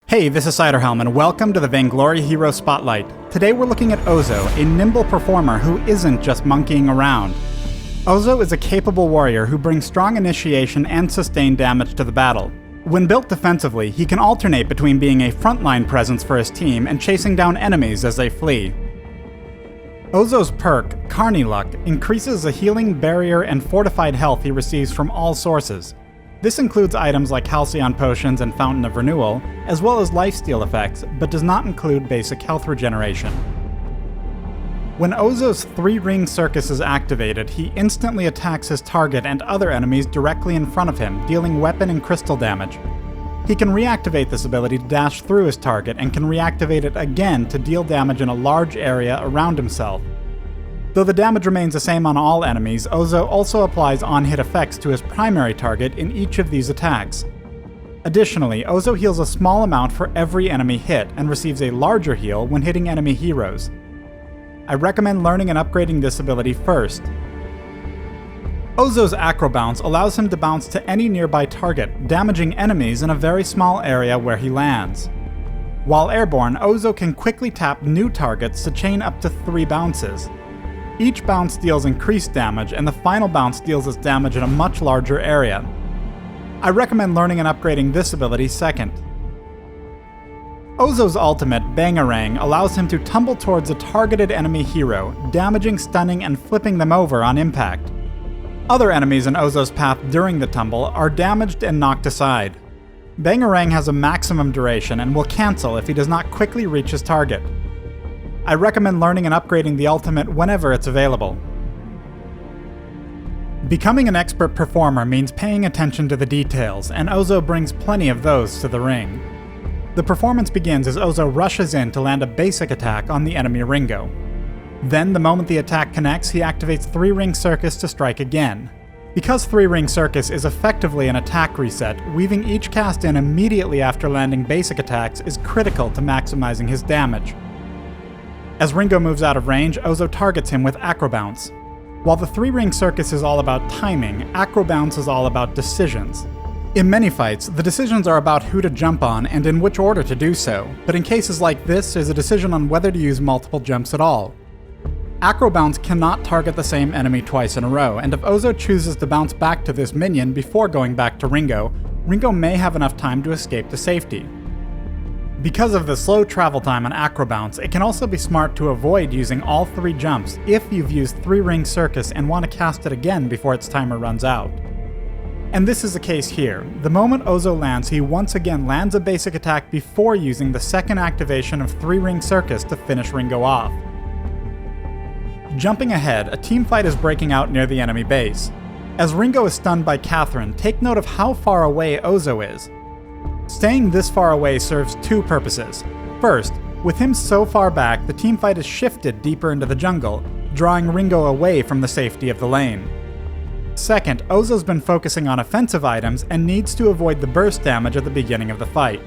Hey, this is Ciderhelm, and welcome to the Vainglory Hero Spotlight. Today we're looking at Ozo, a nimble performer who isn't just monkeying around. Ozo is a capable warrior who brings strong initiation and sustained damage to the battle. When built defensively, he can alternate between being a frontline presence for his team and chasing down enemies as they flee. Ozo's perk, CARNIE luck, increases the healing, barrier, and fortified health he receives from all sources. This includes items like Halcyon Potions and Fountain of Renewal, as well as lifesteal effects, but does not include basic health regeneration. When Ozo's 3-ring CIRCUS is activated, he instantly attacks his target and other enemies directly in front of him, dealing weapon and crystal damage. He can reactivate this ability to dash through his target, and can reactivate it again to deal damage in a large area around himself. Though the damage remains the same on all enemies, Ozo also applies on-hit effects to his primary target in each of these attacks. Additionally, Ozo heals a small amount for every enemy hit, and receives a larger heal when hitting enemy heroes. I recommend learning and upgrading this ability first. Ozo's ACROBOUNCE allows him to bounce to any nearby target, damaging enemies in a very small area where he lands. While airborne, Ozo can quickly tap new targets to chain up to 3 bounces. Each bounce deals increased damage, and the final bounce deals its damage in a much larger area. I recommend learning and upgrading this ability second. Ozo's ultimate, Bangarang, allows him to tumble towards a targeted enemy hero, damaging, stunning, and flipping them over on impact. Other enemies in Ozo's path during the tumble are damaged and knocked aside. Bangarang has a maximum duration and will cancel if he does not quickly reach his target. I recommend learning and upgrading the ultimate whenever it's available. Becoming an expert performer means paying attention to the details, and Ozo brings plenty of those to the ring. The performance begins as Ozo rushes in to land a basic attack on the enemy Ringo. Then, the moment the attack connects, he activates 3-ring CIRCUS to strike again. Because 3-ring CIRCUS is effectively an attack reset, weaving each cast in immediately after landing basic attacks is critical to maximizing his damage. As Ringo moves out of range, Ozo targets him with ACROBOUNCE. While the 3-ring CIRCUS is all about timing, ACROBOUNCE is all about decisions. In many fights, the decisions are about who to jump on and in which order to do so, but in cases like this, there's a decision on whether to use multiple jumps at all. ACROBOUNCE cannot target the same enemy twice in a row, and if Ozo chooses to bounce back to this minion before going back to Ringo, Ringo may have enough time to escape to safety. Because of the slow travel time on ACROBOUNCE, it can also be smart to avoid using all 3 jumps if you've used 3-ring CIRCUS and want to cast it again before its timer runs out. And this is the case here. The moment Ozo lands, he once again lands a basic attack before using the second activation of 3-ring CIRCUS to finish Ringo off. Jumping ahead, a teamfight is breaking out near the enemy base. As Ringo is stunned by Catherine, take note of how far away Ozo is. Staying this far away serves 2 purposes. First, with him so far back, the teamfight is shifted deeper into the jungle, drawing Ringo away from the safety of the lane. Second, Ozo's been focusing on offensive items and needs to avoid the burst damage at the beginning of the fight.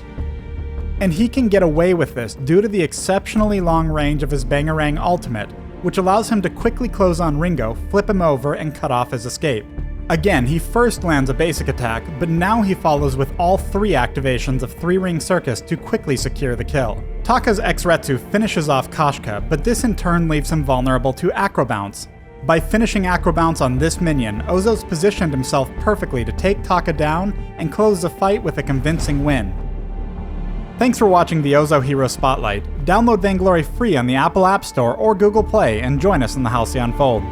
And he can get away with this due to the exceptionally long range of his Bangarang ultimate, which allows him to quickly close on Ringo, flip him over, and cut off his escape. Again, he first lands a basic attack, but now he follows with all 3 activations of 3-ring CIRCUS to quickly secure the kill. Taka's X-Retsu finishes off Koshka, but this in turn leaves him vulnerable to ACROBOUNCE. By finishing ACROBOUNCE on this minion, Ozo's positioned himself perfectly to take Taka down and close the fight with a convincing win. Thanks for watching the Ozo Hero Spotlight. Download Vainglory free on the Apple App Store or Google Play and join us in the Halcyon Fold.